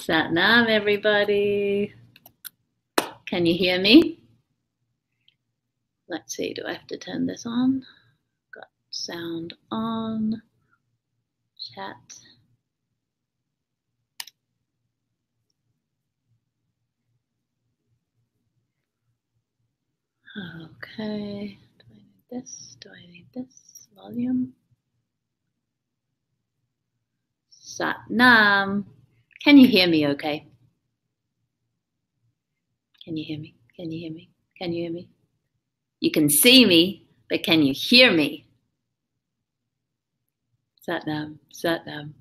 Sat Nam, everybody. Can you hear me? Let's see, do I have to turn this on? Got sound on. Chat. Okay. Do I need this? Do I need this? Volume. Sat Nam. Can you hear me okay? Can you hear me? Can you hear me? Can you hear me? You can see me, but can you hear me? Sat Nam, Sat Nam,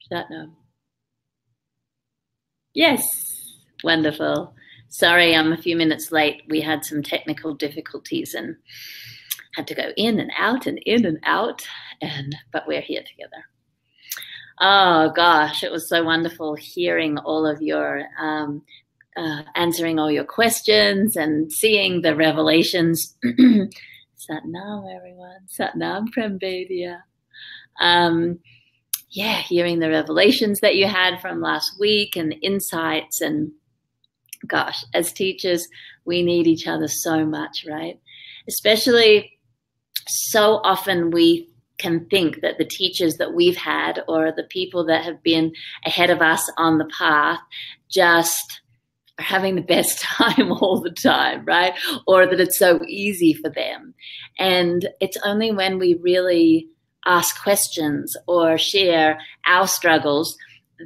Sat Nam. Yes, wonderful. Sorry, I'm a few minutes late. We had some technical difficulties and had to go in and out and in and out, but we're here together. Oh gosh, it was so wonderful hearing all of your answering all your questions and seeing the revelations. Satnam, everyone. Satnam, Prembedia. Yeah, hearing the revelations that you had from last week and the insights. And gosh, as teachers, we need each other so much, right? Especially so often we can think that the teachers that we've had or the people that have been ahead of us on the path just are having the best time all the time, right? Or that it's so easy for them. And it's only when we really ask questions or share our struggles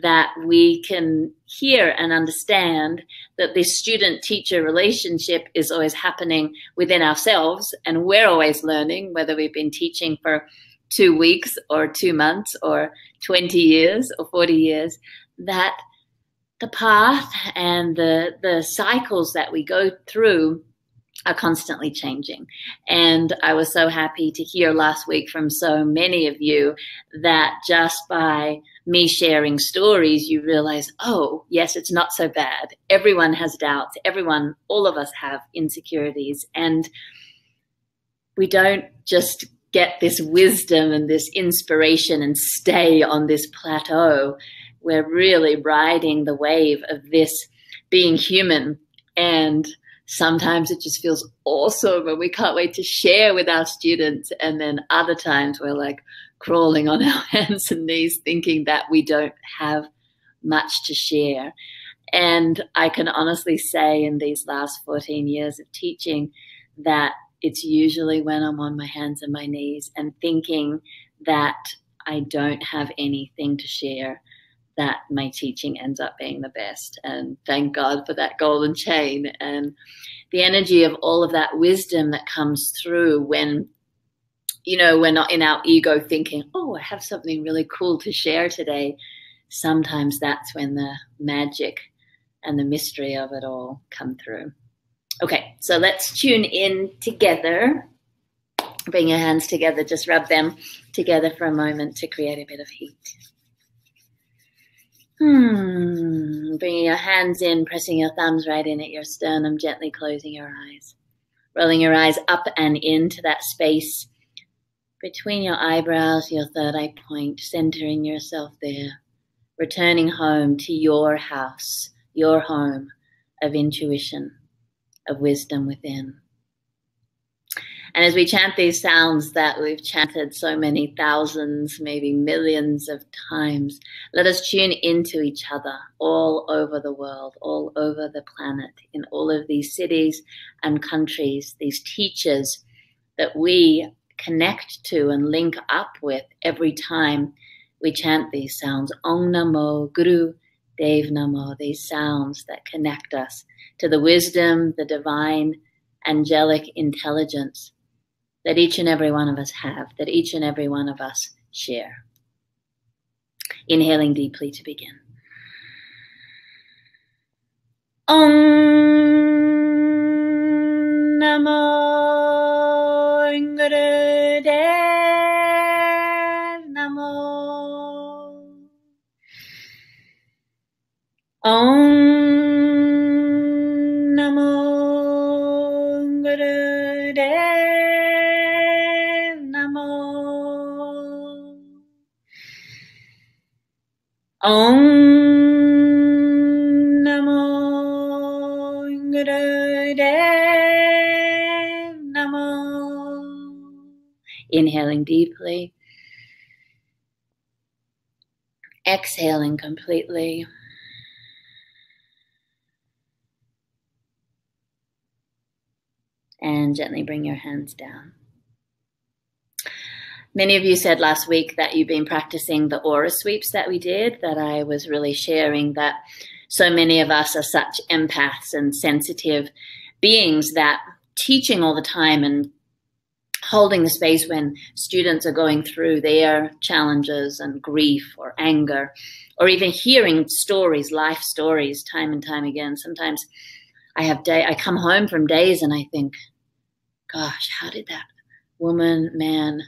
that we can hear and understand that this student-teacher relationship is always happening within ourselves, and we're always learning, whether we've been teaching for 2 weeks or 2 months or 20 years or 40 years, that the path and the cycles that we go through are constantly changing. And I was so happy to hear last week from so many of you that just by me sharing stories, you realize, oh, yes, it's not so bad. Everyone has doubts. All of us have insecurities. And we don't just get this wisdom and this inspiration and stay on this plateau. We're really riding the wave of this being human. And sometimes it just feels awesome and we can't wait to share with our students. And then other times we're like crawling on our hands and knees thinking that we don't have much to share. And I can honestly say in these last 14 years of teaching that it's usually when I'm on my hands and my knees and thinking that I don't have anything to share that my teaching ends up being the best. And thank God for that golden chain and the energy of all of that wisdom that comes through when, you know, we're not in our ego thinking, oh, I have something really cool to share today. Sometimes that's when the magic and the mystery of it all come through. Okay, so let's tune in together. Bring your hands together, just rub them together for a moment to create a bit of heat. Bringing your hands in, pressing your thumbs right in at your sternum, gently closing your eyes. Rolling your eyes up and into that space between your eyebrows, your third eye point, centering yourself there. Returning home to your house, your home of intuition, of wisdom within. And as we chant these sounds that we've chanted so many thousands, maybe millions of times, let us tune into each other all over the world, all over the planet, in all of these cities and countries, these teachers that we connect to and link up with every time we chant these sounds. Om Namo Guru Dev Namo, these sounds that connect us to the wisdom, the divine, angelic intelligence that each and every one of us have, that each and every one of us share. Inhaling deeply to begin. Om Namo Guru Dev Namo. Om Namo Guru Dev Namo. Om Inhaling deeply. Exhaling completely. And gently bring your hands down. Many of you said last week that you've been practicing the aura sweeps that we did, that I was really sharing that so many of us are such empaths and sensitive beings that teaching all the time and holding the space when students are going through their challenges and grief or anger, or even hearing stories, life stories, time and time again. Sometimes I come home from days and I think, gosh, how did that woman, man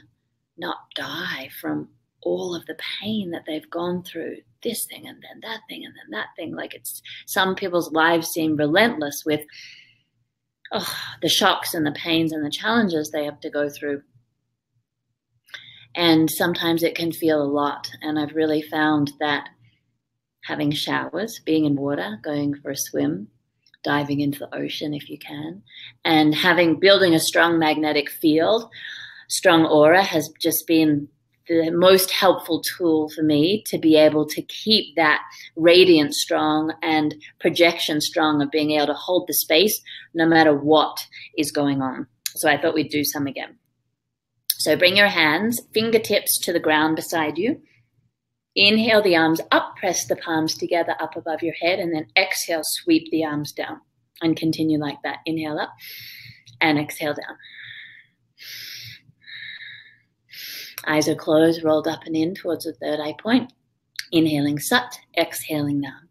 not die from all of the pain that they've gone through? This thing and then that thing and then that thing. Like, it's some people's lives seem relentless with the shocks and the pains and the challenges they have to go through. And sometimes it can feel a lot. And I've really found that having showers, being in water, going for a swim, diving into the ocean if you can, and building a strong magnetic field, strong aura, has just been the most helpful tool for me to be able to keep that radiance strong and projection strong of being able to hold the space no matter what is going on. So I thought we'd do some again. So bring your hands, fingertips to the ground beside you. Inhale the arms up, press the palms together up above your head, and then exhale, sweep the arms down. And continue like that. Inhale up and exhale down. Eyes are closed, rolled up and in towards the third eye point. Inhaling Sat, exhaling down.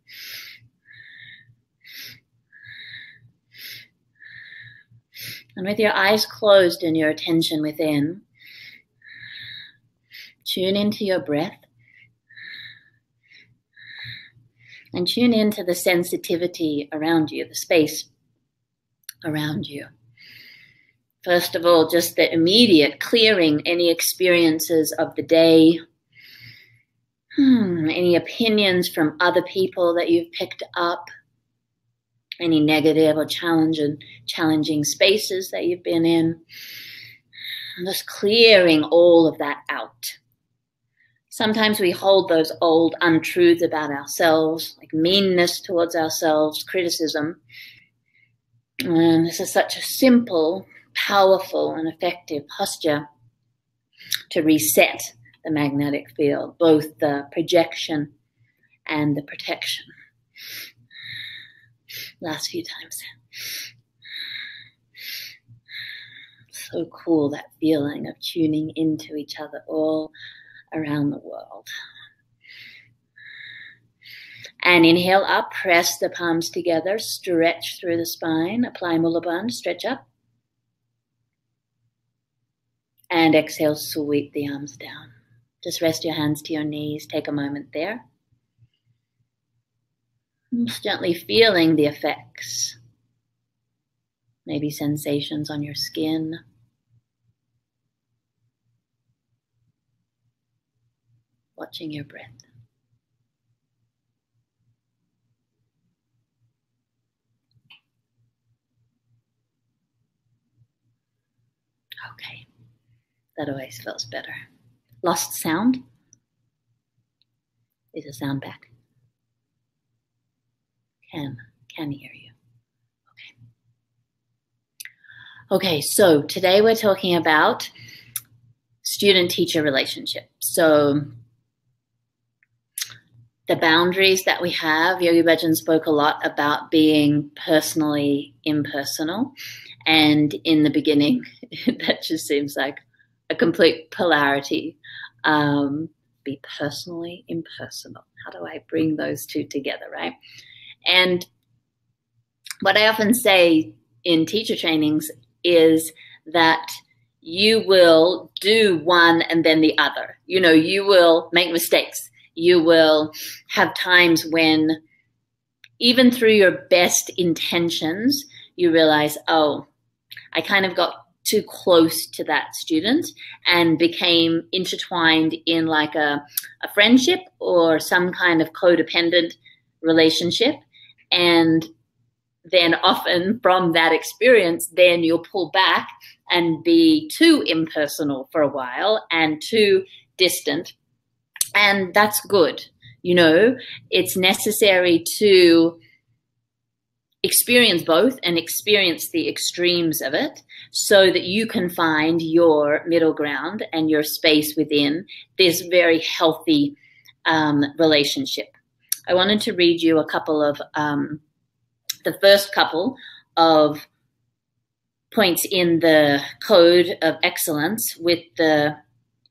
And with your eyes closed and your attention within, tune into your breath. And tune into the sensitivity around you, the space around you. First of all, just the immediate clearing any experiences of the day, any opinions from other people that you've picked up, any negative or challenging spaces that you've been in. Just clearing all of that out. Sometimes we hold those old untruths about ourselves, like meanness towards ourselves, criticism. And this is such a simple, powerful, and effective posture to reset the magnetic field, both the projection and the protection. Last few times. So cool, that feeling of tuning into each other all around the world. And inhale up, press the palms together, stretch through the spine, apply Mula Bandha, stretch up. And exhale, sweep the arms down. Just rest your hands to your knees, take a moment there. Just gently feeling the effects. Maybe sensations on your skin. Watching your breath. Okay, that always feels better. Lost sound? Is the sound back? Can hear you. Okay, so today we're talking about student-teacher relationship. So the boundaries that we have, Yogi Bhajan spoke a lot about being personally impersonal. And in the beginning, that just seems like a complete polarity. Be personally impersonal. How do I bring those two together, right? And what I often say in teacher trainings is that you will do one and then the other. You know, you will make mistakes. You will have times when, even through your best intentions, you realize, oh, I kind of got too close to that student and became intertwined in like a friendship or some kind of codependent relationship. And then often from that experience, then you'll pull back and be too impersonal for a while and too distant. And that's good. You know, it's necessary to experience both and experience the extremes of it so that you can find your middle ground and your space within this very healthy relationship. I wanted to read you a couple of, the first couple of points in the Code of Excellence with the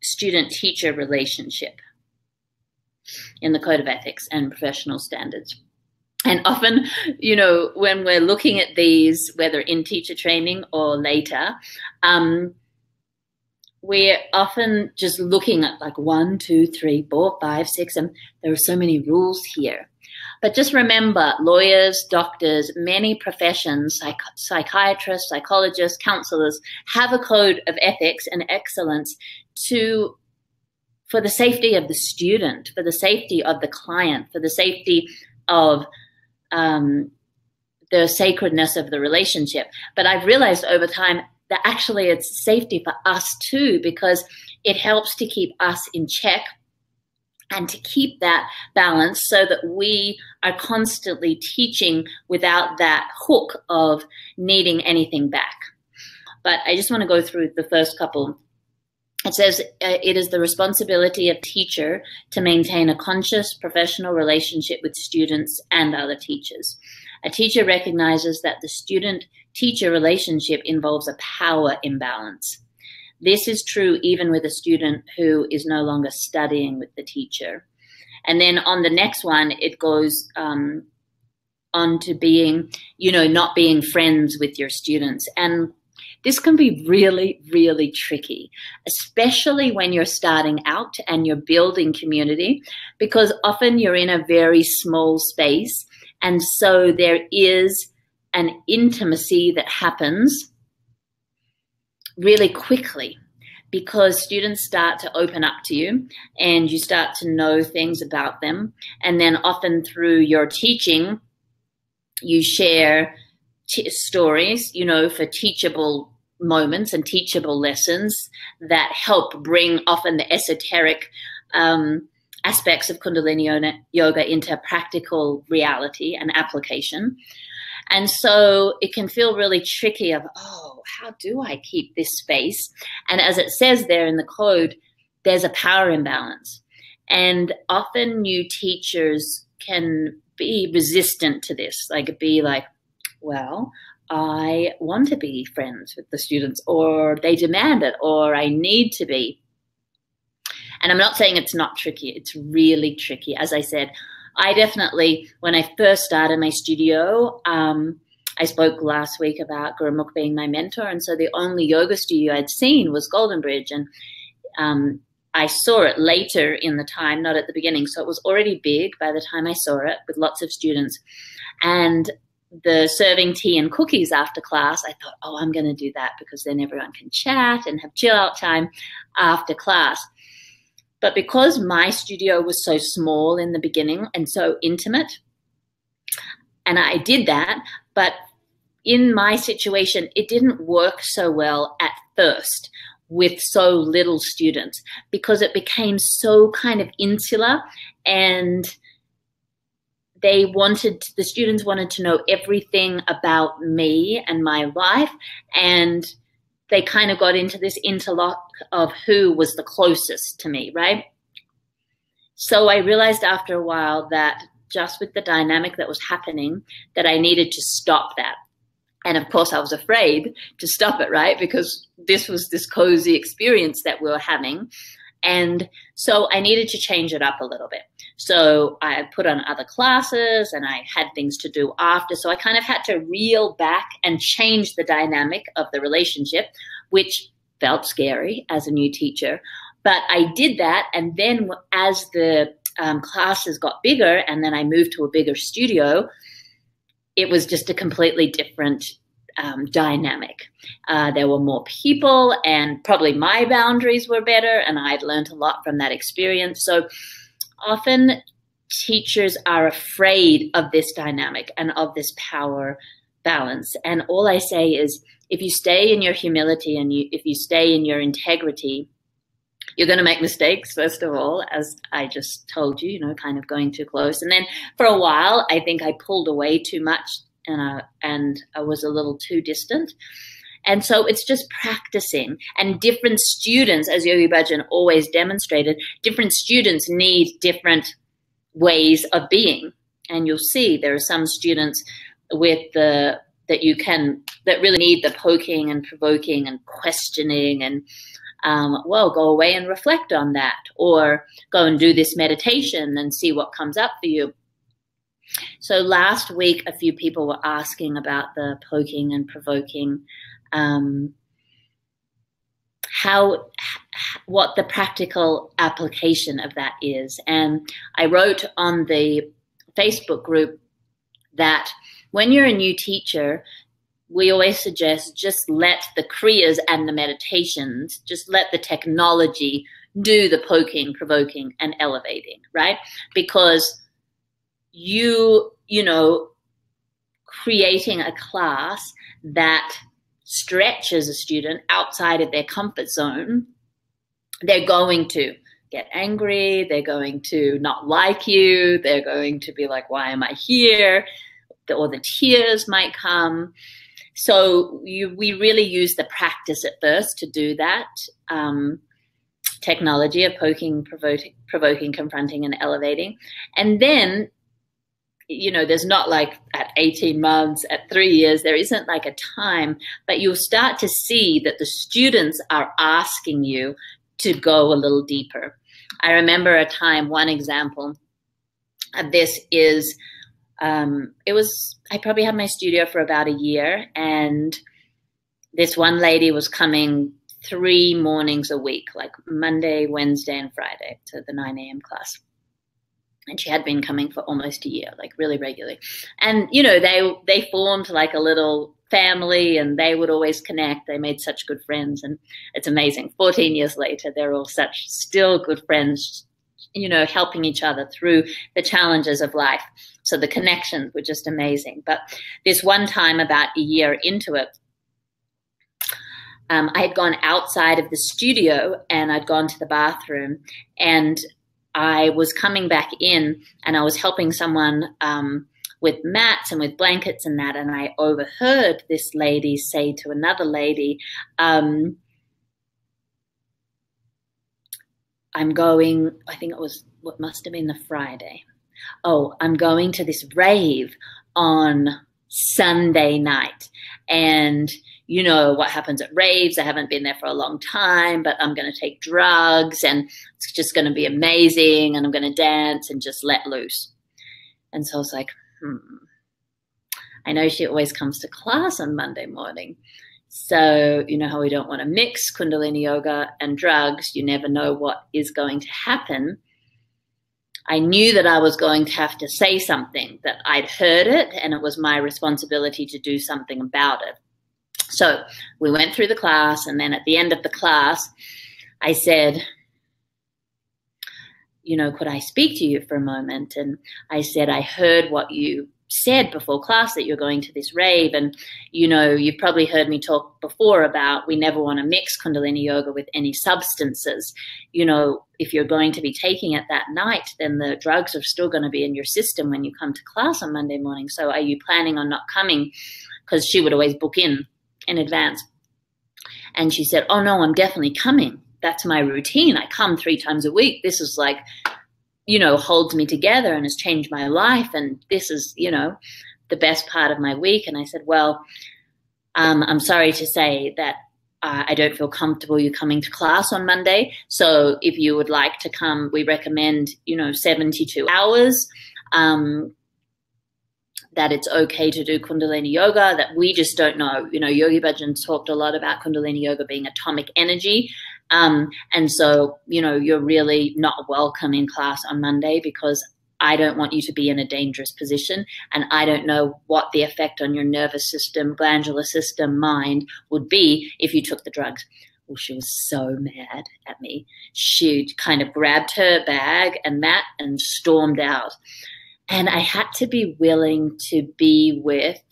student-teacher relationship in the Code of Ethics and Professional Standards. And often, you know, when we're looking at these, whether in teacher training or later, we're often just looking at like 1, 2, 3, 4, 5, 6, and there are so many rules here. But just remember, lawyers, doctors, many professions, psychiatrists, psychologists, counselors have a code of ethics and excellence for the safety of the student, for the safety of the client, for the safety of the sacredness of the relationship. But I've realized over time that actually it's safety for us too, because it helps to keep us in check and to keep that balance so that we are constantly teaching without that hook of needing anything back. But I just want to go through the first couple. It says, it is the responsibility of teacher to maintain a conscious professional relationship with students and other teachers. A teacher recognizes that the student-teacher relationship involves a power imbalance. This is true even with a student who is no longer studying with the teacher. And then on the next one, it goes on to being, you know, not being friends with your students. And this can be really, really tricky, especially when you're starting out and you're building community, because often you're in a very small space. And so there is an intimacy that happens really quickly because students start to open up to you and you start to know things about them. And then often through your teaching, you share stories, you know, for teachable moments and teachable lessons that help bring often the esoteric aspects of Kundalini yoga into practical reality and application. And so it can feel really tricky of, oh, how do I keep this space? And as it says there in the code, there's a power imbalance. And often new teachers can be resistant to this, like be like, well, I want to be friends with the students, or they demand it, or I need to be. And I'm not saying it's not tricky. It's really tricky. As I said, I definitely, when I first started my studio, I spoke last week about Gurumukh being my mentor. And so the only yoga studio I'd seen was Golden Bridge. And I saw it later in the time, not at the beginning. So it was already big by the time I saw it with lots of students. And the serving tea and cookies after class, I thought, oh, I'm going to do that because then everyone can chat and have chill out time after class. But because my studio was so small in the beginning and so intimate, and I did that, but in my situation, it didn't work so well at first with so little students because it became so kind of insular, and the students wanted to know everything about me and my life, and they kind of got into this interlock of who was the closest to me, right? So I realized after a while that just with the dynamic that was happening, that I needed to stop that. And of course I was afraid to stop it, right? Because this was this cozy experience that we were having. And so I needed to change it up a little bit. So I put on other classes and I had things to do after. So I kind of had to reel back and change the dynamic of the relationship, which felt scary as a new teacher. But I did that. And then as the classes got bigger and then I moved to a bigger studio, it was just a completely different dynamic. There were more people and probably my boundaries were better, and I'd learned a lot from that experience. So often teachers are afraid of this dynamic and of this power balance. And all I say is, if you stay in your humility and if you stay in your integrity, you're going to make mistakes, first of all, as I just told you, kind of going too close. And then for a while, I think I pulled away too much and I was a little too distant. And so it's just practicing. And different students, as Yogi Bhajan always demonstrated, different students need different ways of being. And you'll see there are some students that really need the poking and provoking and questioning and go away and reflect on that, or go and do this meditation and see what comes up for you. So last week, a few people were asking about the poking and provoking, what the practical application of that is. And I wrote on the Facebook group that when you're a new teacher, we always suggest just let the kriyas and the meditations, just let the technology do the poking, provoking, and elevating, right? Because creating a class that stretches a student outside of their comfort zone, they're going to get angry, they're going to not like you, they're going to be like, why am I here? Or the tears might come. So we really use the practice at first to do that technology of poking, provoking, confronting, and elevating. And then, there's not like at 18 months, at 3 years, there isn't like a time, but you'll start to see that the students are asking you to go a little deeper. I remember a time, one example of this is, I probably had my studio for about a year, and this one lady was coming 3 mornings a week, like Monday, Wednesday, and Friday, to the 9 a.m. class. And she had been coming for almost a year, like really regularly. And, they formed like a little family, and they would always connect. They made such good friends, and it's amazing. 14 years later, they're all still good friends, helping each other through the challenges of life. So the connections were just amazing. But this one time, about a year into it, I had gone outside of the studio and I'd gone to the bathroom, and I was coming back in and I was helping someone with mats and with blankets and that, and I overheard this lady say to another lady, I'm going, I think it was what must have been the Friday. Oh, I'm going to this rave on Sunday night. And you know what happens at raves. I haven't been there for a long time, but I'm going to take drugs and it's just going to be amazing. And I'm going to dance and just let loose. And so I was like, I know she always comes to class on Monday morning. So you know how we don't want to mix Kundalini yoga and drugs. You never know what is going to happen. I knew that I was going to have to say something, that I'd heard it, and it was my responsibility to do something about it. So we went through the class, and then at the end of the class, I said, you know, could I speak to you for a moment? And I said, I heard what you said before class, that you're going to this rave, and you know, you've probably heard me talk before about we never want to mix Kundalini yoga with any substances. You know, if you're going to be taking it that night, then the drugs are still going to be in your system when you come to class on Monday morning. So are you planning on not coming? Because she would always book in advance. And she said, oh no, I'm definitely coming. That's my routine. I come 3 times a week. This is like, you know, holds me together and has changed my life. And this is, you know, the best part of my week. And I said, well, I'm sorry to say that I don't feel comfortable you coming to class on Monday. So if you would like to come, we recommend, you know, 72 hours, that it's okay to do Kundalini yoga, that we just don't know. You know, Yogi Bhajan talked a lot about Kundalini yoga being atomic energy. And so, you know, you're really not welcome in class on Monday because I don't want you to be in a dangerous position. And I don't know what the effect on your nervous system, glandular system, mind would be if you took the drugs. Well, she was so mad at me. She kind of grabbed her bag and that and stormed out. And I had to be willing to be with,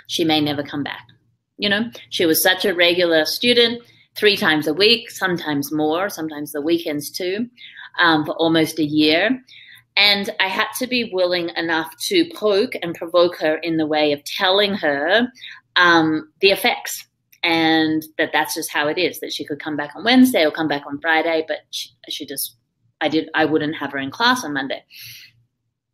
she may never come back. You know, she was such a regular student, 3 times a week, sometimes more, sometimes the weekends too, for almost a year. And I had to be willing enough to poke and provoke her in the way of telling her the effects, and that's just how it is, that she could come back on Wednesday or come back on Friday, but I wouldn't have her in class on Monday.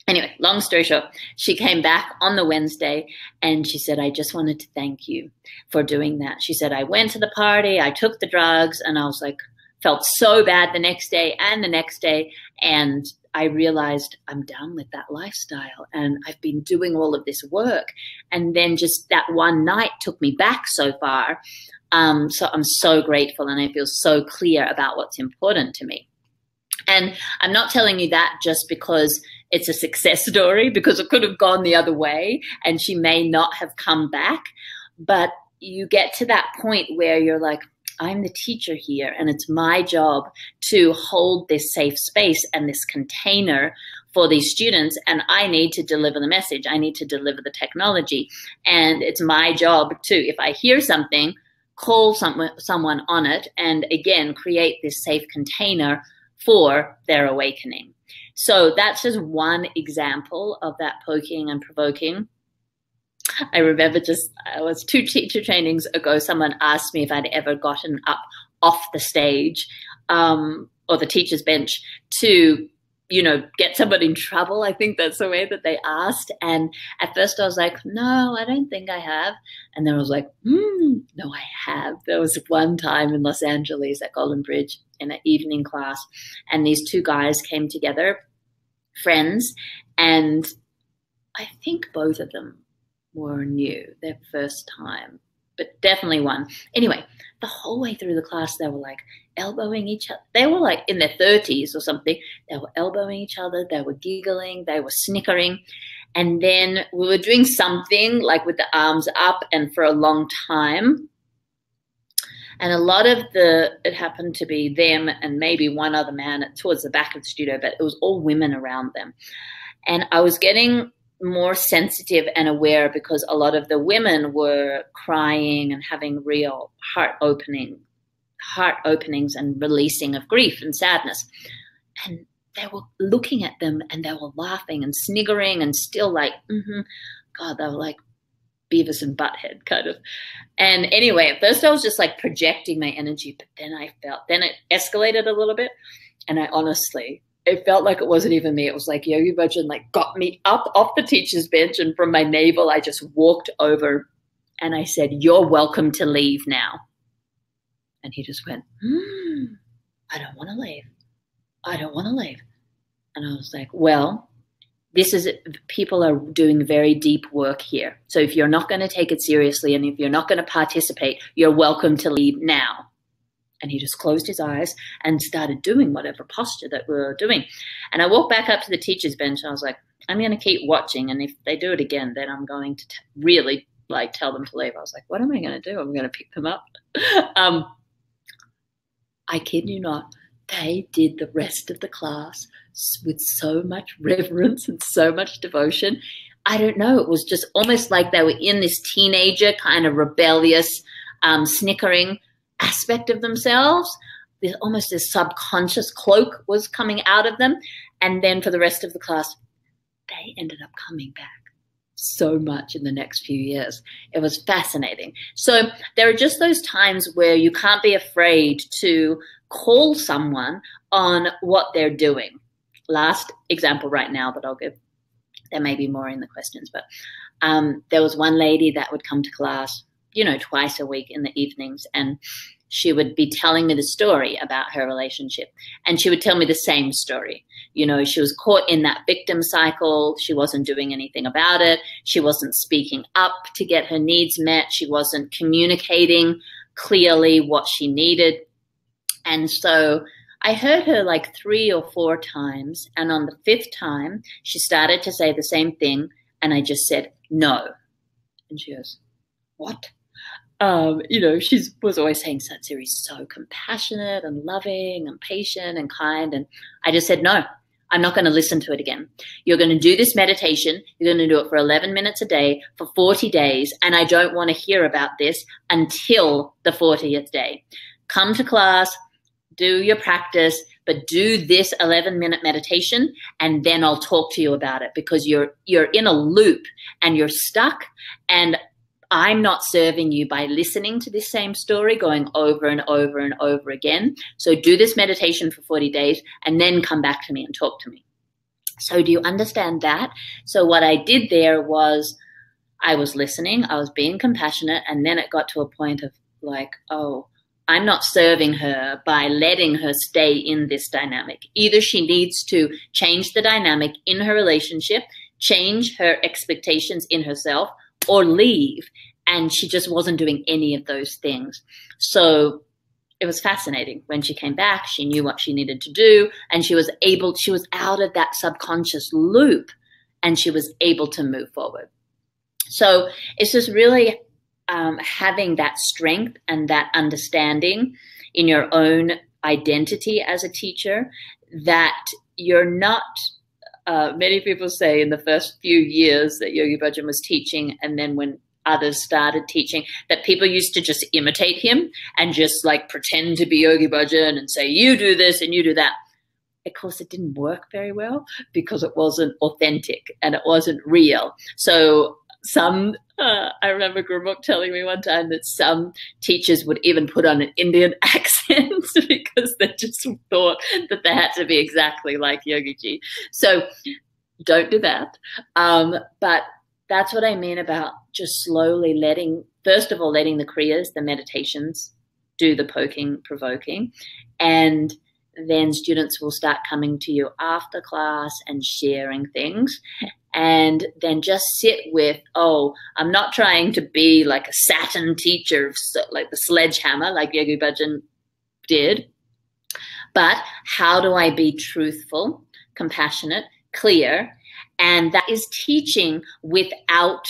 Anyway, long story short, she came back on the Wednesday and she said, I just wanted to thank you for doing that. She said, I went to the party, I took the drugs, and I was like, felt so bad the next day and the next day. And I realized I'm done with that lifestyle and I've been doing all of this work. And then just that one night took me back so far. So I'm so grateful and I feel so clear about what's important to me. And I'm not telling you that just because it's a success story, because it could have gone the other way and she may not have come back. But you get to that point where you're like, I'm the teacher here and it's my job to hold this safe space and this container for these students, and I need to deliver the message. I need to deliver the technology. And it's my job to, if I hear something, call someone on it and again, create this safe container for their awakening. So that's just one example of that poking and provoking. I remember it was 2 teacher trainings ago, someone asked me if I'd ever gotten up off the stage or the teacher's bench to, you know, get someone in trouble. I think that's the way that they asked. And at first I was like, no, I don't think I have. And then I was like, no, I have. There was one time in Los Angeles at Golden Bridge in an evening class, and these 2 guys came together, friends, and I think both of them were new, their first time, but definitely one. Anyway, the whole way through the class, they were like elbowing each other. They were like in their 30s or something. They were elbowing each other. They were giggling. They were snickering. And then we were doing something like with the arms up and for a long time. And a lot of it happened to be them and maybe one other man towards the back of the studio, but it was all women around them. And I was getting more sensitive and aware because a lot of the women were crying and having real heart openings and releasing of grief and sadness. And they were looking at them and they were laughing and sniggering and still like, God, they were like Beavis and Butthead kind of. And anyway, at first I was just like projecting my energy, but then then it escalated a little bit. And it felt like it wasn't even me. It was like Yogi Bhajan like got me up off the teacher's bench, and from my navel, I just walked over and I said, you're welcome to leave now. And he just went, I don't want to leave. I don't want to leave. And I was like, well, people are doing very deep work here. So if you're not going to take it seriously and if you're not going to participate, you're welcome to leave now. And he just closed his eyes and started doing whatever posture that we were doing. And I walked back up to the teacher's bench and I was like, I'm going to keep watching. And if they do it again, then I'm going to really like tell them to leave. I was like, what am I going to do? I'm going to pick them up. I kid you not. They did the rest of the class with so much reverence and so much devotion. I don't know. It was just almost like they were in this teenager kind of rebellious, snickering aspect of themselves. There's almost this subconscious cloak was coming out of them. And then for the rest of the class, they ended up coming back so much in the next few years. It was fascinating. So there are just those times where you can't be afraid to call someone on what they're doing. Last example right now that I'll give, there may be more in the questions, but there was one lady that would come to class, you know, twice a week in the evenings, and she would be telling me the story about her relationship. And she would tell me the same story. You know, she was caught in that victim cycle. She wasn't doing anything about it. She wasn't speaking up to get her needs met. She wasn't communicating clearly what she needed. And so I heard her like 3 or 4 times. And on the 5th time, she started to say the same thing. And I just said, no. And she goes, what? You know, she was always saying Siri's so compassionate and loving and patient and kind. And I just said, no, I'm not going to listen to it again. You're going to do this meditation. You're going to do it for 11 minutes a day for 40 days. And I don't want to hear about this until the 40th day. Come to class, do your practice, but do this 11-minute meditation, and then I'll talk to you about it, because you're in a loop and you're stuck, and I'm not serving you by listening to this same story going over and over and over again. So do this meditation for 40 days and then come back to me and talk to me. So do you understand that? So what I did there was I was listening, I was being compassionate, and then it got to a point of like, oh, I'm not serving her by letting her stay in this dynamic. Either she needs to change the dynamic in her relationship, change her expectations in herself, or leave. And she just wasn't doing any of those things. So it was fascinating. When she came back, she knew what she needed to do, and she was out of that subconscious loop, and she was able to move forward. So it's just really having that strength and that understanding in your own identity as a teacher, that you're not, many people say in the first few years that Yogi Bhajan was teaching, and then when others started teaching, that people used to just imitate him and just like pretend to be Yogi Bhajan and say, you do this and you do that. Of course, it didn't work very well because it wasn't authentic and it wasn't real. So I remember Gurmukh telling me one time that some teachers would even put on an Indian accent because they just thought that they had to be exactly like Yogi Ji. So don't do that. But that's what I mean about just slowly first of all, letting the Kriyas, the meditations, do the poking, provoking, and then students will start coming to you after class and sharing things. And then just sit with, oh, I'm not trying to be like a Saturn teacher, like the sledgehammer, like Yogi Bhajan did, but how do I be truthful, compassionate, clear? And that is teaching without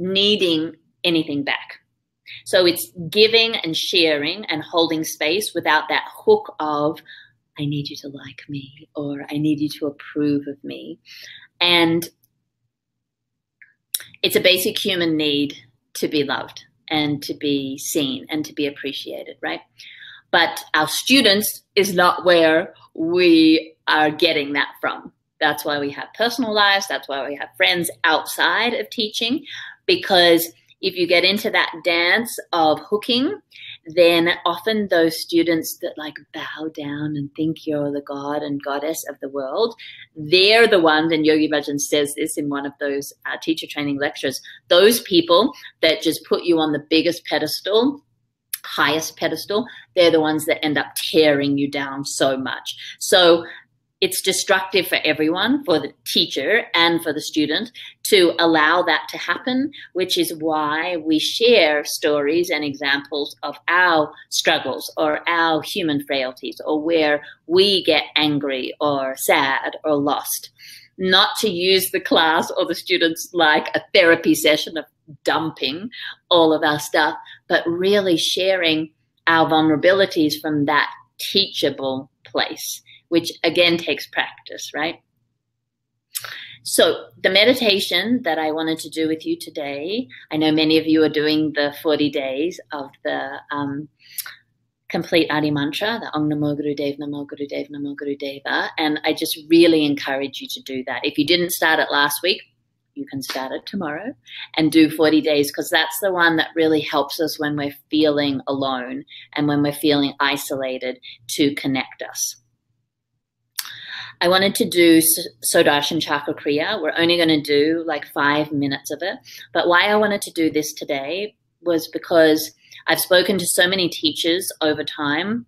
needing anything back. So it's giving and sharing and holding space without that hook of, I need you to like me, or I need you to approve of me. And it's a basic human need to be loved and to be seen and to be appreciated, right? But our students is not where we are getting that from. That's why we have personal lives. That's why we have friends outside of teaching, because if you get into that dance of hooking, then often those students that like bow down and think you're the god and goddess of the world, they're the ones, and Yogi Bhajan says this in one of those teacher training lectures, those people that just put you on the biggest pedestal, highest pedestal, they're the ones that end up tearing you down so much. So it's destructive for everyone, for the teacher and for the student, to allow that to happen, which is why we share stories and examples of our struggles or our human frailties, or where we get angry or sad or lost. Not to use the class or the students like a therapy session of dumping all of our stuff, but really sharing our vulnerabilities from that teachable place, which again takes practice, right? So the meditation that I wanted to do with you today, I know many of you are doing the 40 days of the complete Adi Mantra, the Om Namo Gurudev, Namo Gurudev, Namo Gurudeva, and I just really encourage you to do that. If you didn't start it last week, you can start it tomorrow and do 40 days, because that's the one that really helps us when we're feeling alone and when we're feeling isolated, to connect us. I wanted to do Sudarshan Chakra Kriya. We're only going to do like 5 minutes of it. But why I wanted to do this today was because I've spoken to so many teachers over time,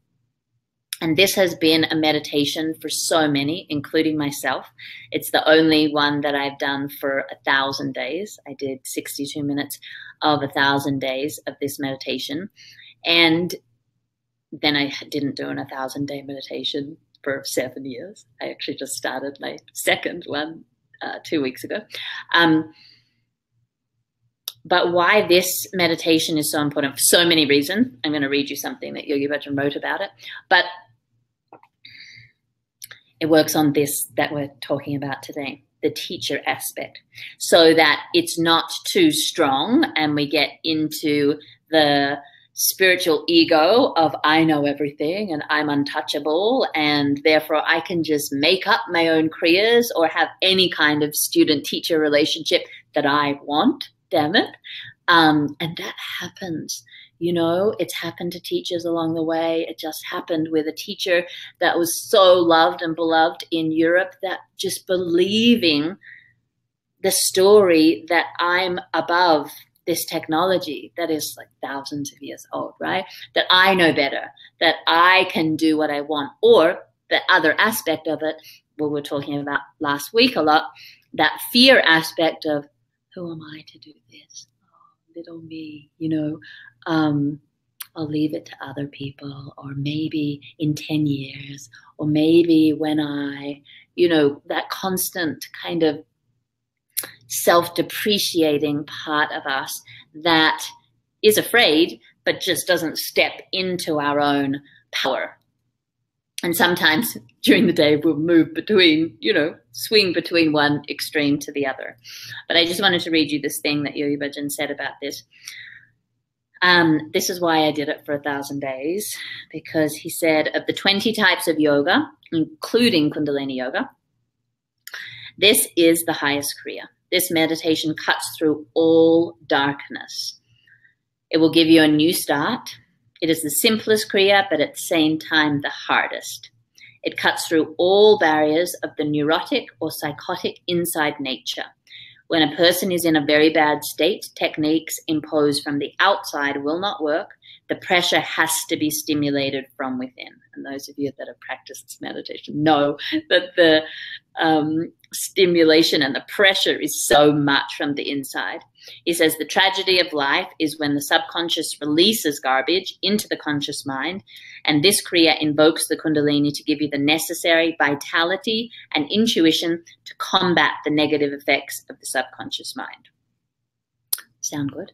and this has been a meditation for so many, including myself. It's the only one that I've done for 1,000 days. I did 62 minutes of 1,000 days of this meditation. And then I didn't do an 1,000-day meditation for 7 years. I actually just started my second one 2 weeks ago. But why this meditation is so important, for so many reasons. I'm going to read you something that Yogi Bhajan wrote about it. But it works on this that we're talking about today, the teacher aspect, so that it's not too strong and we get into the spiritual ego of I know everything and I'm untouchable and therefore I can just make up my own kriyas or have any kind of student-teacher relationship that I want, damn it. And that happens. You know, it's happened to teachers along the way. It just happened with a teacher that was so loved and beloved in Europe that just believing the story that I'm above this technology that is like thousands of years old, right? That I know better, that I can do what I want. Or the other aspect of it, what we were talking about last week a lot, that fear aspect of, who am I to do this? Oh, little me, you know, I'll leave it to other people, or maybe in 10 years, or maybe when I, you know, that constant kind of self-depreciating part of us that is afraid, but just doesn't step into our own power. And sometimes during the day we'll move between, you know, swing between one extreme to the other. But I just wanted to read you this thing that Yogi Bhajan said about this. This is why I did it for 1,000 days, because he said of the 20 types of yoga, including Kundalini yoga, this is the highest kriya. This meditation cuts through all darkness. It will give you a new start. It is the simplest kriya, but at the same time, the hardest. It cuts through all barriers of the neurotic or psychotic inside nature. When a person is in a very bad state, techniques imposed from the outside will not work. The pressure has to be stimulated from within. And those of you that have practiced this meditation know that the stimulation and the pressure is so much from the inside. He says the tragedy of life is when the subconscious releases garbage into the conscious mind, and this kriya invokes the Kundalini to give you the necessary vitality and intuition to combat the negative effects of the subconscious mind. Sound good?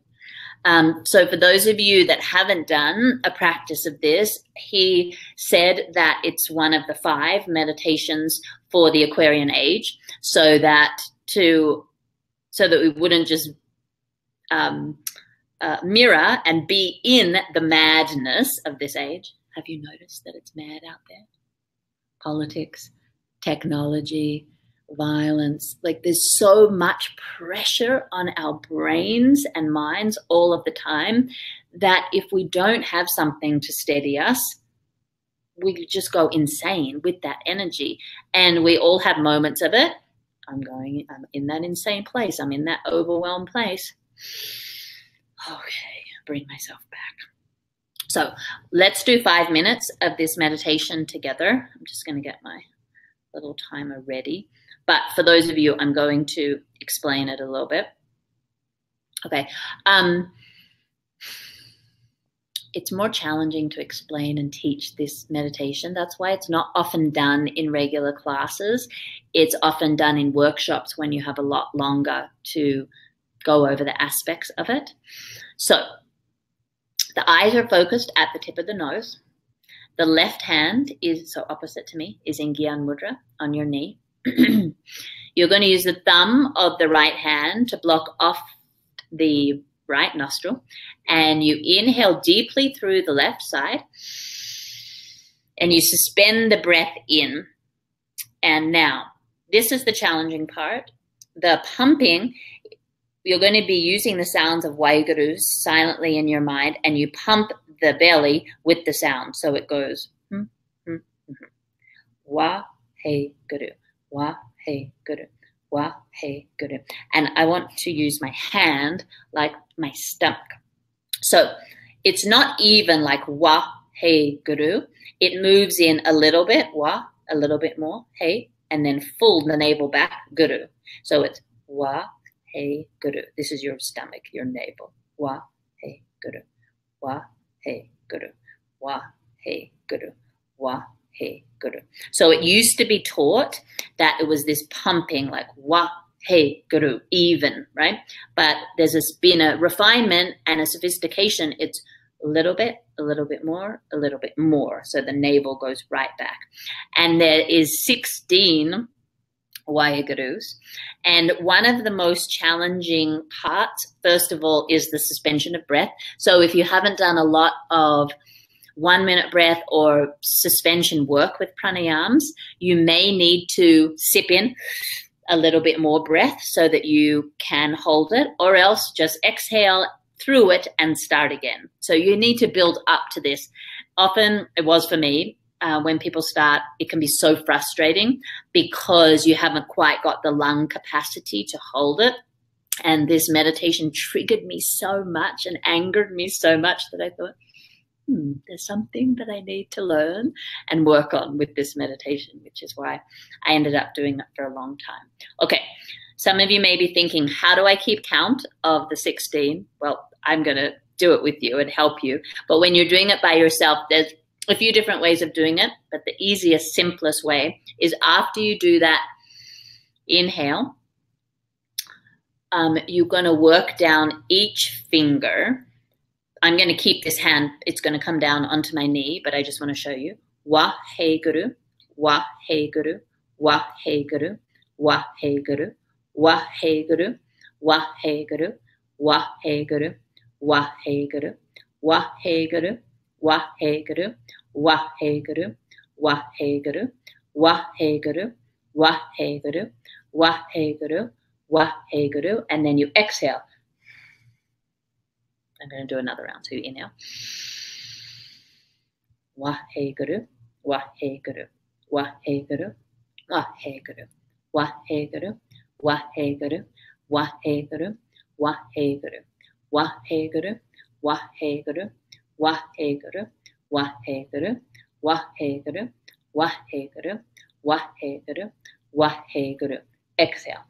So for those of you that haven't done a practice of this, he said that it's one of the 5 meditations for the Aquarian age, so that we wouldn't just mirror and be in the madness of this age. Have you noticed that it's mad out there? Politics, technology, violence, like there's so much pressure on our brains and minds all of the time that if we don't have something to steady us, we just go insane with that energy. And we all have moments of it. I'm in that insane place. I'm in that overwhelmed place. Okay, bring myself back. So let's do 5 minutes of this meditation together. I'm just going to get my little timer ready. But for those of you, I'm going to explain it a little bit. Okay. It's more challenging to explain and teach this meditation. That's why it's not often done in regular classes. It's often done in workshops when you have a lot longer to go over the aspects of it. So the eyes are focused at the tip of the nose. The left hand is, so opposite to me, is in Gyan Mudra on your knee. You're going to use the thumb of the right hand to block off the right nostril, and you inhale deeply through the left side, and you suspend the breath in. And now, this is the challenging part. The pumping, you're going to be using the sounds of Wahegurus silently in your mind, and you pump the belly with the sound. So it goes, Waheguru, Waheguru, Waheguru. And I want to use my hand like my stomach. So it's not even like Waheguru. It moves in a little bit, Wah, a little bit more, Hey, and then full the navel back, Guru. So it's Waheguru. This is your stomach, your navel. Waheguru, Waheguru, Waheguru, Waheguru. So it used to be taught that it was this pumping like Waheguru, even, right? But there's been a refinement and a sophistication. It's a little bit, a little bit more, a little bit more. So the navel goes right back. And there is 16 Wahegurus. And one of the most challenging parts, first of all, is the suspension of breath. So if you haven't done a lot of 1 minute breath or suspension work with pranayams, you may need to sip in a little bit more breath so that you can hold it, or else just exhale through it and start again. So you need to build up to this. Often, it was for me, when people start, it can be so frustrating because you haven't quite got the lung capacity to hold it. And this meditation triggered me so much and angered me so much that I thought, there's something that I need to learn and work on with this meditation, which is why I ended up doing that for a long time. Okay, some of you may be thinking, how do I keep count of the 16? Well, I'm going to do it with you and help you. But when you're doing it by yourself, there's a few different ways of doing it. But the easiest, simplest way is after you do that inhale, you're going to work down each finger. I'm going to keep this hand, it's going to come down onto my knee, but I just want to show you. Waheguru, Waheguru, Waheguru, Waheguru, Waheguru, Waheguru, Waheguru, Waheguru, Waheguru, Waheguru, Waheguru, Waheguru, Waheguru, Waheguru, Waheguru, Waheguru, and then you exhale. I'm going to do another round. So you inhale. Waheguru, Waheguru, Waheguru, Waheguru, Waheguru, Waheguru, Waheguru, Waheguru, Waheguru, Waheguru, Waheguru, Waheguru, Waheguru, Waheguru, Waheguru, Waheguru. Exhale.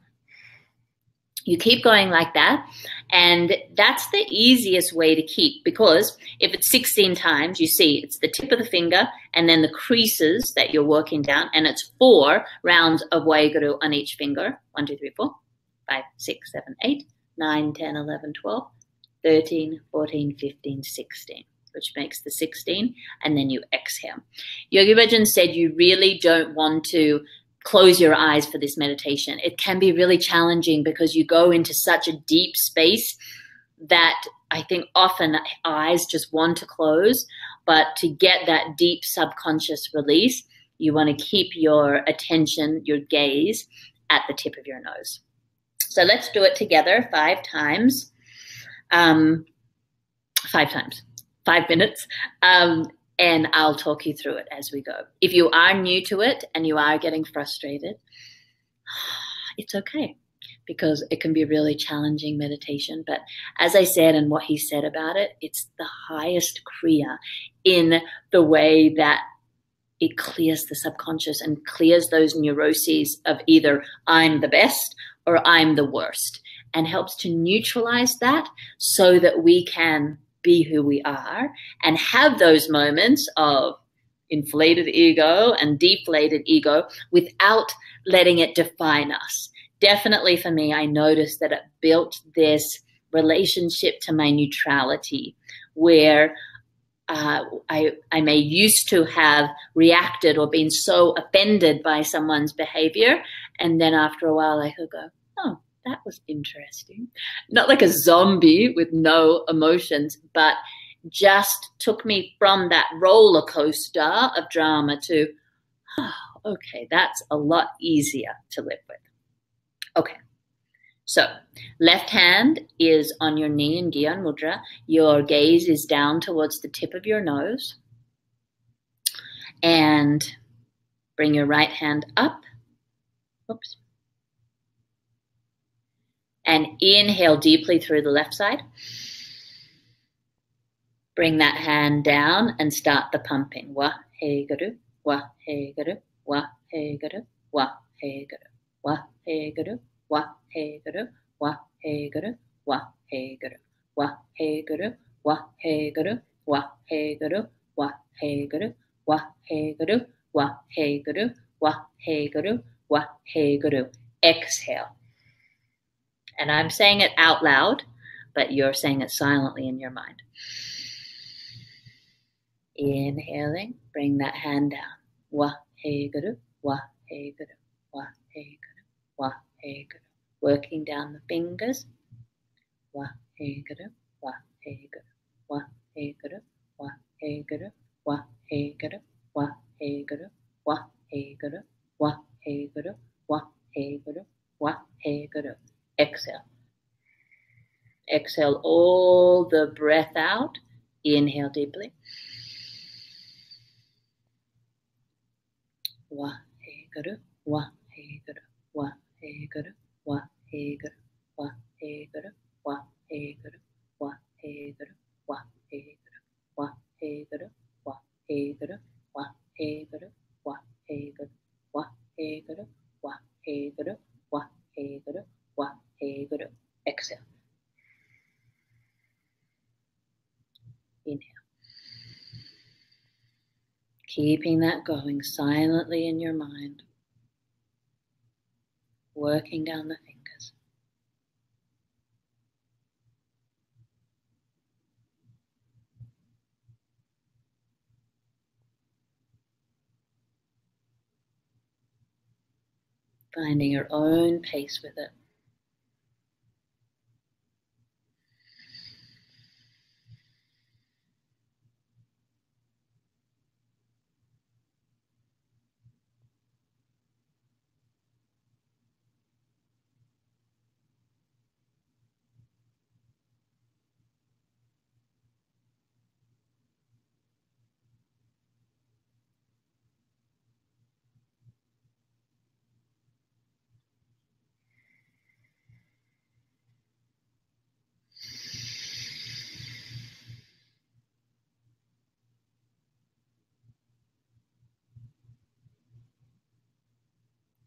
You keep going like that, and that's the easiest way to keep, because if it's 16 times, you see it's the tip of the finger and then the creases that you're working down, and it's 4 rounds of Waheguru on each finger. 1, 2, 3, 4, 5, 6, 7, 8, 9, 10, 11, 12, 13, 14, 15, 16, which makes the 16, and then you exhale. Yogi Bhajan said you really don't want to close your eyes for this meditation. It can be really challenging because you go into such a deep space that I think often eyes just want to close, but to get that deep subconscious release, you want to keep your attention, your gaze at the tip of your nose. So let's do it together 5 times. 5 times, 5 minutes. And I'll talk you through it as we go. If you are new to it and you are getting frustrated, it's okay, because it can be a really challenging meditation. But as I said, and what he said about it, it's the highest kriya in the way that it clears the subconscious and clears those neuroses of either I'm the best or I'm the worst, and helps to neutralize that so that we can be who we are and have those moments of inflated ego and deflated ego without letting it define us. Definitely for me, I noticed that it built this relationship to my neutrality where I may used to have reacted or been so offended by someone's behavior, and then after a while I could go, oh, that was interesting. Not like a zombie with no emotions, but just took me from that roller coaster of drama to, oh, okay, that's a lot easier to live with. Okay, so left hand is on your knee in Gyan Mudra. Your gaze is down towards the tip of your nose. And bring your right hand up. Oops. And inhale deeply through the left side. Bring that hand down and start the pumping. Waheguru, Waheguru, Waheguru, Waheguru, Waheguru, Waheguru, Waheguru, Waheguru, Waheguru, Waheguru, Waheguru, Waheguru, Waheguru, Waheguru, Waheguru, Waheguru. Exhale. And I'm saying it out loud, but you're saying it silently in your mind. Inhaling, bring that hand down. Waheguru, waheguru, waheguru, waheguru. Working down the fingers. Waheguru, waheguru, waheguru, waheguru, waheguru, waheguru, waheguru, waheguru, waheguru, waheguru. Exhale. Exhale all the breath out. Inhale deeply. Waheguru, waheguru, waheguru, waheguru, waheguru, waheguru, waheguru, waheguru, waheguru, waheguru, waheguru, waheguru, waheguru, waheguru, waheguru, waheguru. Exhale. Inhale. Keeping that going silently in your mind, working down the fingers. Finding your own pace with it.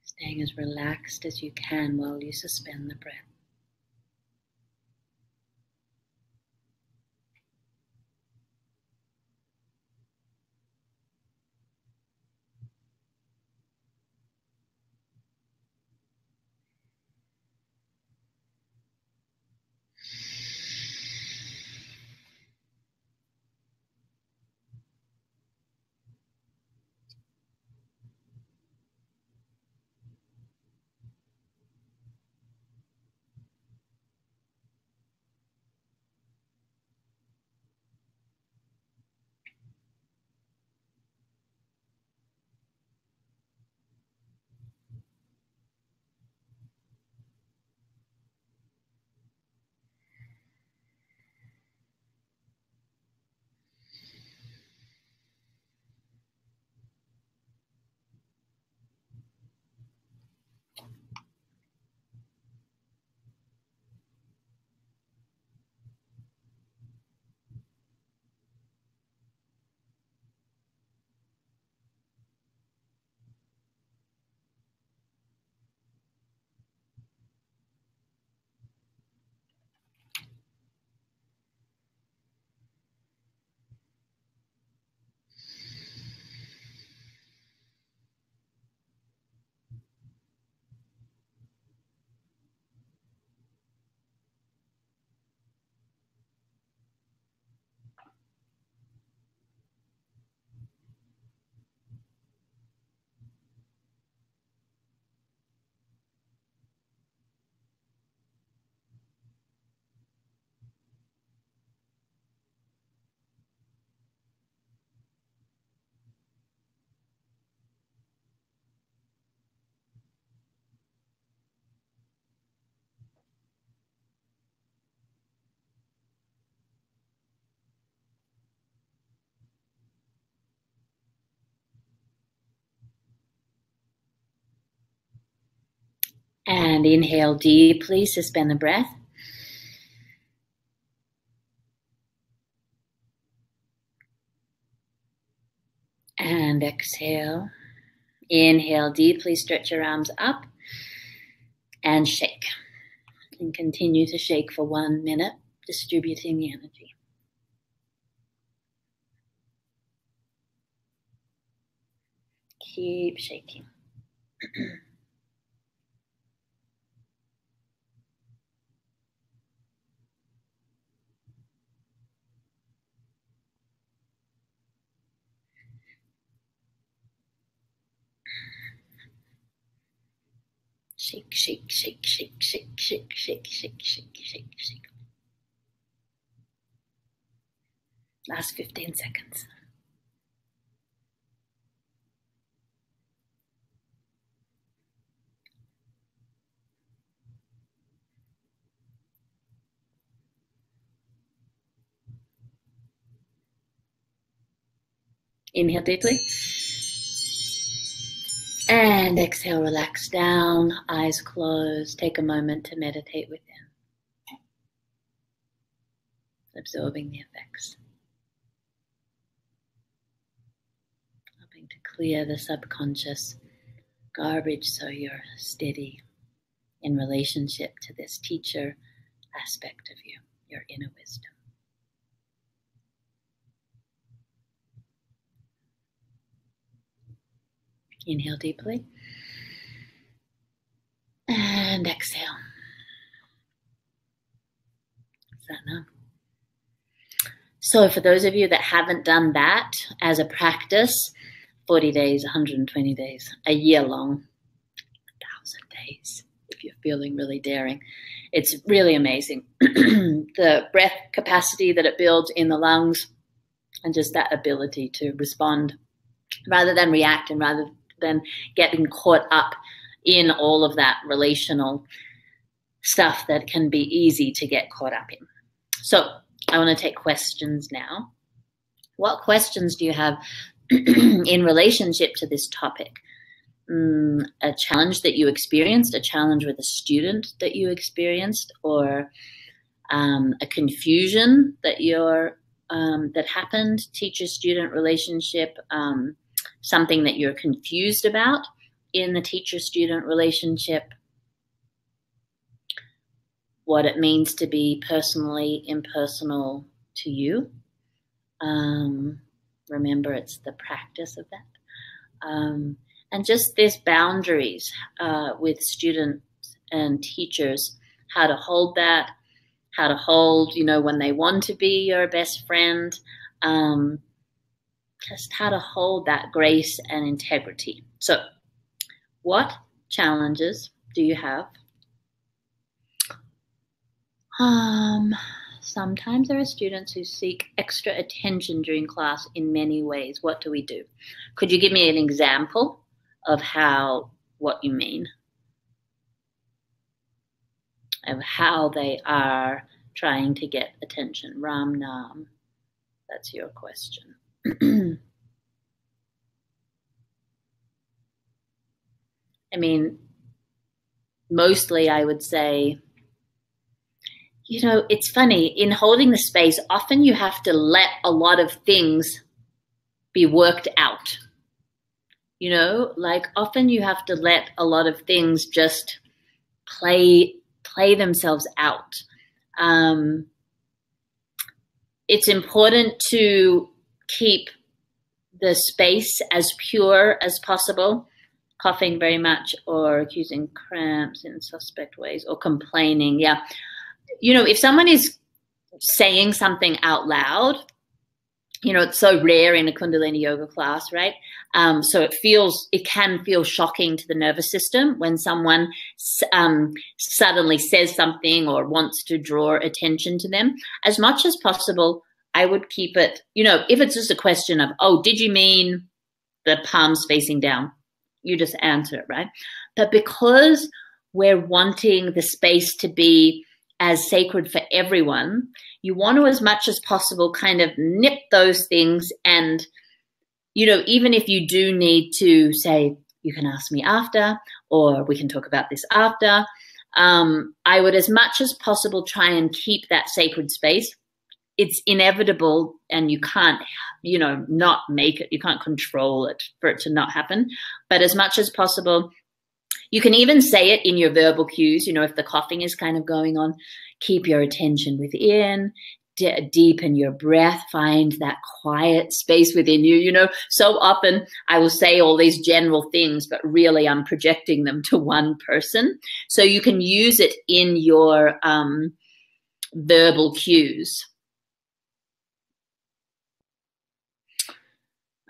Staying as relaxed as you can while you suspend the breath. And inhale deeply, suspend the breath. And exhale. Inhale deeply, stretch your arms up and shake. And continue to shake for 1 minute, distributing the energy. Keep shaking. Shake, shake, shake, shake, shake, shake, shake, shake, shake, shake, shake. Last 15 seconds. Inhale deeply. And exhale, relax down, eyes closed. Take a moment to meditate within, absorbing the effects. Helping to clear the subconscious garbage so you're steady in relationship to this teacher aspect of you, your inner wisdom. Inhale deeply. And exhale. Is that enough? So for those of you that haven't done that as a practice, 40 days, 120 days, a year long, 1,000 days, if you're feeling really daring. It's really amazing. The breath capacity that it builds in the lungs and just that ability to respond rather than react and rather than getting caught up in all of that relational stuff that can be easy to get caught up in. So I want to take questions now. What questions do you have in relationship to this topic? A challenge that you experienced, a challenge with a student that you experienced, or a confusion that that happened, teacher-student relationship, something that you're confused about in the teacher-student relationship, what it means to be personally impersonal to you. Remember, it's the practice of that. And just this boundaries with students and teachers, how to hold that, how to hold, when they want to be your best friend, just how to hold that grace and integrity. So what challenges do you have? Sometimes there are students who seek extra attention during class in many ways. What do we do? Could you give me an example of what you mean? Of how they are trying to get attention. Ram Nam, that's your question. I mean, mostly I would say, it's funny, in holding the space, often you have to let a lot of things be worked out. Often you have to let a lot of things just play themselves out. It's important to keep the space as pure as possible. Coughing very much or accusing cramps in suspect ways or complaining. Yeah. If someone is saying something out loud, it's so rare in a Kundalini yoga class, right? So it can feel shocking to the nervous system when someone suddenly says something or wants to draw attention to them. As much as possible, I would keep it, if it's just a question of, oh, did you mean the palms facing down? You just answer it, right? But because we're wanting the space to be as sacred for everyone, you want to, as much as possible, kind of nip those things. And, even if you do need to say, you can ask me after, or we can talk about this after, I would, as much as possible, try and keep that sacred space. It's inevitable and you can't, not make it. You can't control it for it to not happen. But as much as possible, you can even say it in your verbal cues. If the coughing is kind of going on, keep your attention within, deepen your breath, find that quiet space within you. So often I will say all these general things, but really I'm projecting them to one person. So you can use it in your verbal cues.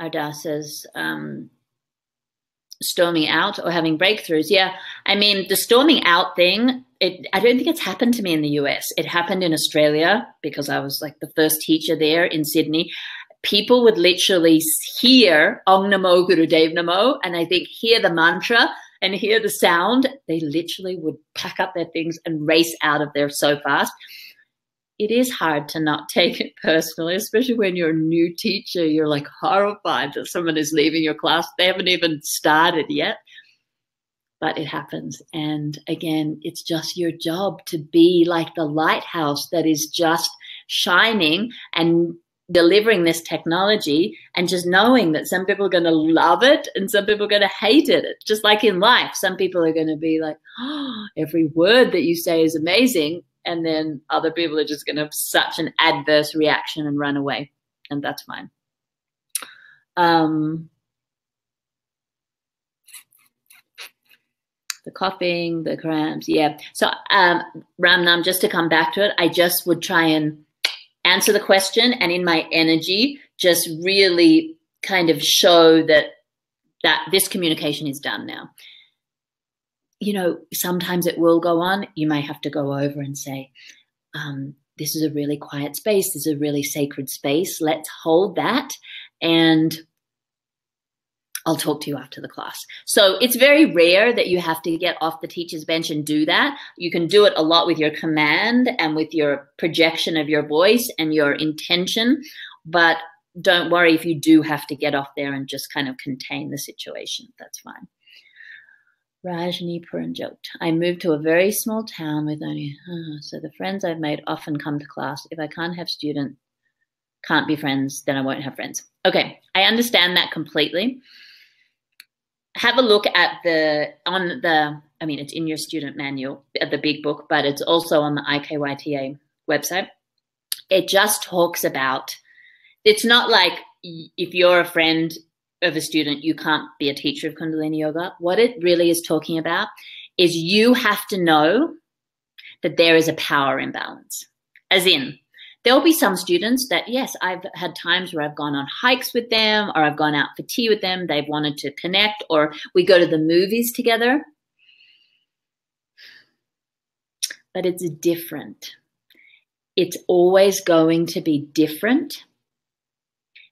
Ardar says, storming out or having breakthroughs. Yeah, I mean, the storming out thing, I don't think it's happened to me in the US. It happened in Australia because I was like the first teacher there in Sydney. People would literally hear Ong Namo Guru Dev Namo, and I think hear the mantra and hear the sound. They literally would pack up their things and race out of there so fast. It is hard to not take it personally, especially when you're a new teacher. You're like horrified that someone is leaving your class. They haven't even started yet, but it happens. And again, it's just your job to be like the lighthouse that is just shining and delivering this technology, and just knowing that some people are going to love it and some people are going to hate it. Just like in life, some people are going to be like, oh, every word that you say is amazing. And then other people are just going to have such an adverse reaction and run away. And that's fine. The coughing, the cramps. Yeah. So Ramnam, just to come back to it, I just would try and answer the question, and in my energy, just really kind of show that this communication is done now. You know, sometimes it will go on. You may have to go over and say, this is a really quiet space. This is a really sacred space. Let's hold that, and I'll talk to you after the class. So it's very rare that you have to get off the teacher's bench and do that. You can do it a lot with your command and with your projection of your voice and your intention, but don't worry if you do have to get off there and just kind of contain the situation. That's fine. Rajni Puranjot. I moved to a very small town with only, so the friends I've made often come to class. If I can't have students, can't be friends, then I won't have friends. Okay, I understand that completely. Have a look at I mean, it's in your student manual, at the big book, but it's also on the IKYTA website. It just talks about, it's not like if you're a friend of a student, you can't be a teacher of Kundalini Yoga. What it really is talking about is you have to know that there is a power imbalance. As in, there'll be some students that, yes, I've had times where I've gone on hikes with them, or I've gone out for tea with them. They've wanted to connect, or we go to the movies together. But it's different. It's always going to be different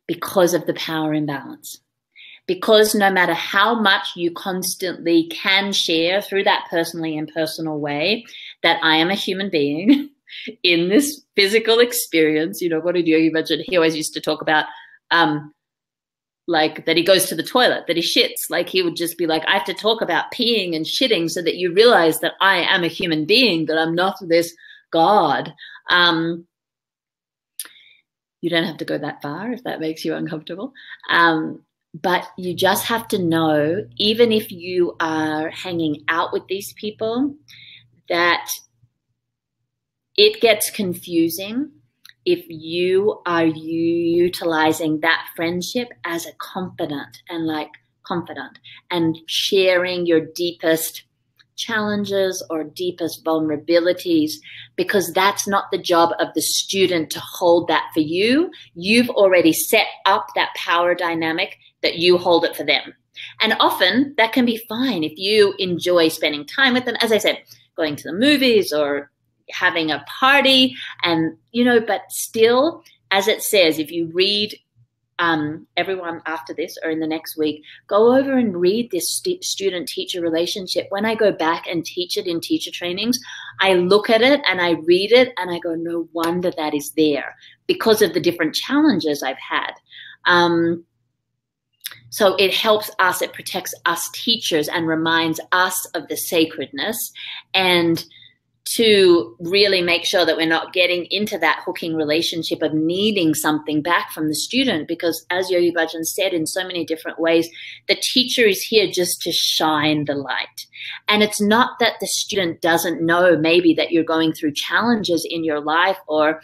because of the power imbalance. Because no matter how much you constantly can share through that personally impersonal way that I am a human being in this physical experience, you know, what did you mention? He always used to talk about like that he goes to the toilet, that he shits. Like he would just be like, I have to talk about peeing and shitting so that you realize that I am a human being, that I'm not this God. You don't have to go that far if that makes you uncomfortable. But you just have to know, even if you are hanging out with these people, that it gets confusing if you are utilizing that friendship as a confidant and sharing your deepest challenges or deepest vulnerabilities, because that's not the job of the student to hold that for you. You've already set up that power dynamic that you hold it for them. And often that can be fine if you enjoy spending time with them. As I said, going to the movies or having a party, and, you know, but still, as it says, if you read, everyone after this or in the next week, go over and read this student-teacher relationship. When I go back and teach it in teacher trainings, I look at it and I read it and I go, no wonder that is there, because of the different challenges I've had. So it helps us, it protects us teachers and reminds us of the sacredness, and to really make sure that we're not getting into that hooking relationship of needing something back from the student, because as Yogi Bhajan said in so many different ways, the teacher is here just to shine the light. And it's not that the student doesn't know maybe that you're going through challenges in your life, or,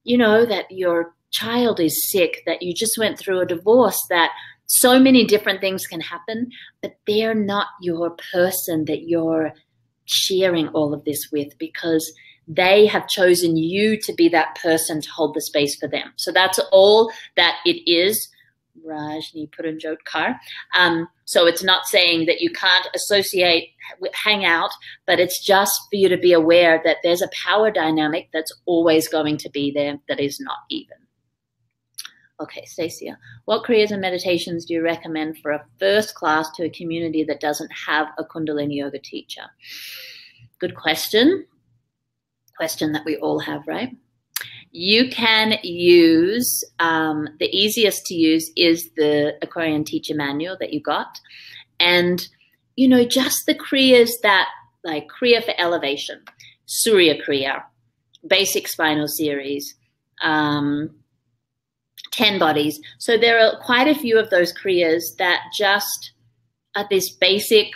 you know, that your child is sick, that you just went through a divorce, that so many different things can happen, but they're not your person that you're sharing all of this with, because they have chosen you to be that person to hold the space for them. So that's all that it is Rajni Puranjotkar. So it's not saying that you can't associate, hang out, but it's just for you to be aware that there's a power dynamic that's always going to be there that is not even. Okay, Stacia, what kriyas and meditations do you recommend for a first class to a community that doesn't have a Kundalini yoga teacher? Good question. Question that we all have, right? You can use, the easiest to use is the Aquarian teacher manual that you got. And, you know, just the kriyas that, like kriya for elevation, Surya kriya, basic spinal series, 10 bodies. So there are quite a few of those kriyas that just are this basic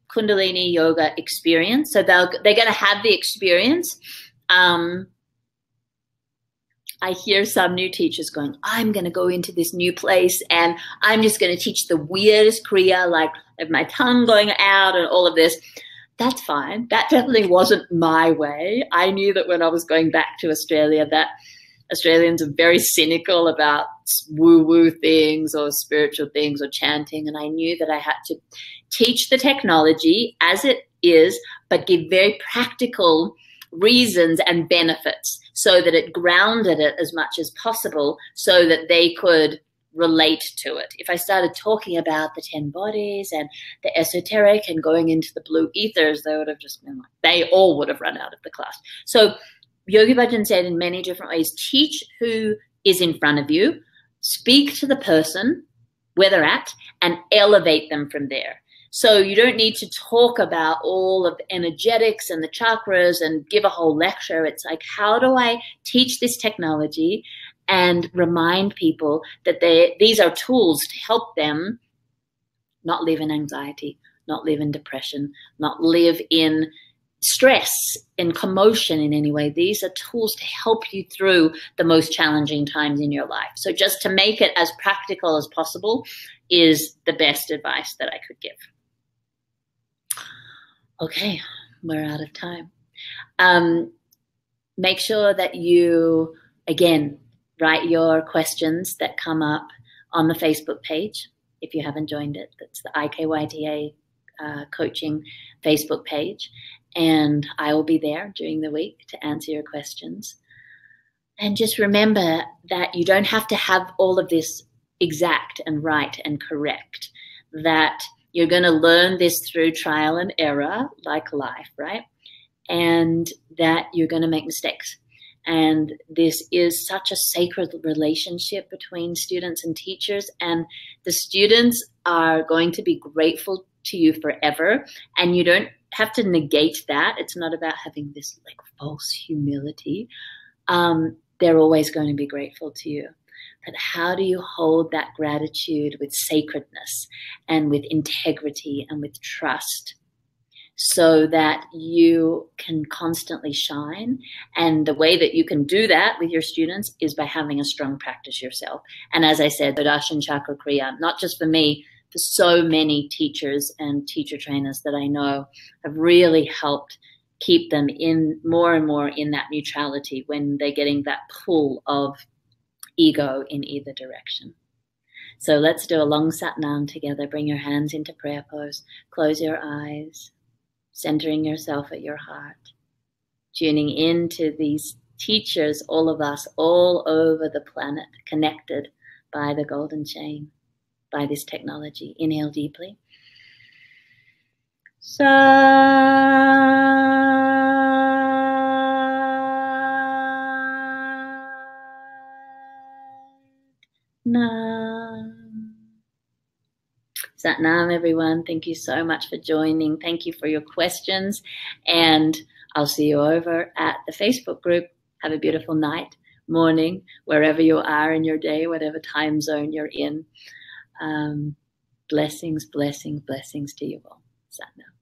Kundalini yoga experience. So they're going to have the experience. I hear some new teachers going, I'm going to go into this new place and I'm just going to teach the weirdest kriya, like my tongue going out and all of this. That's fine. That definitely wasn't my way. I knew that when I was going back to Australia that Australians are very cynical about woo-woo things or spiritual things or chanting, and I knew that I had to teach the technology as it is, but give very practical reasons and benefits so that it grounded it as much as possible so that they could relate to it. If I started talking about the 10 bodies and the esoteric and going into the blue ethers, they would have just been like, they all would have run out of the class. So Yogi Bhajan said in many different ways, teach who is in front of you, speak to the person where they're at, and elevate them from there. So you don't need to talk about all of the energetics and the chakras and give a whole lecture. It's like, how do I teach this technology and remind people that these are tools to help them not live in anxiety, not live in depression, not live in stress and commotion in any way. These are tools to help you through the most challenging times in your life. So just to make it as practical as possible is the best advice that I could give. Okay, we're out of time. Make sure that you, again, write your questions that come up on the Facebook page. If you haven't joined it, that's the IKYTA coaching Facebook page. And I will be there during the week to answer your questions. And just remember that you don't have to have all of this exact and right and correct, that you're going to learn this through trial and error, like life, right? And that you're going to make mistakes. And this is such a sacred relationship between students and teachers. And the students are going to be grateful to you forever. And you don't have to negate that. It's not about having this like false humility. They're always going to be grateful to you. But how do you hold that gratitude with sacredness and with integrity and with trust so that you can constantly shine? And the way that you can do that with your students is by having a strong practice yourself. And as I said, the Darshan Chakra Kriya, not just for me, for so many teachers and teacher trainers that I know have really helped keep them in more and more in that neutrality when they're getting that pull of ego in either direction. So let's do a long Satnam together. Bring your hands into prayer pose. Close your eyes, centering yourself at your heart, tuning into these teachers, all of us, all over the planet, connected by the golden chain, by this technology. Inhale deeply. Satnam, everyone. Thank you so much for joining. Thank you for your questions. And I'll see you over at the Facebook group. Have a beautiful night, morning, wherever you are in your day, whatever time zone you're in. Blessings, blessings, blessings to you all. Satnam.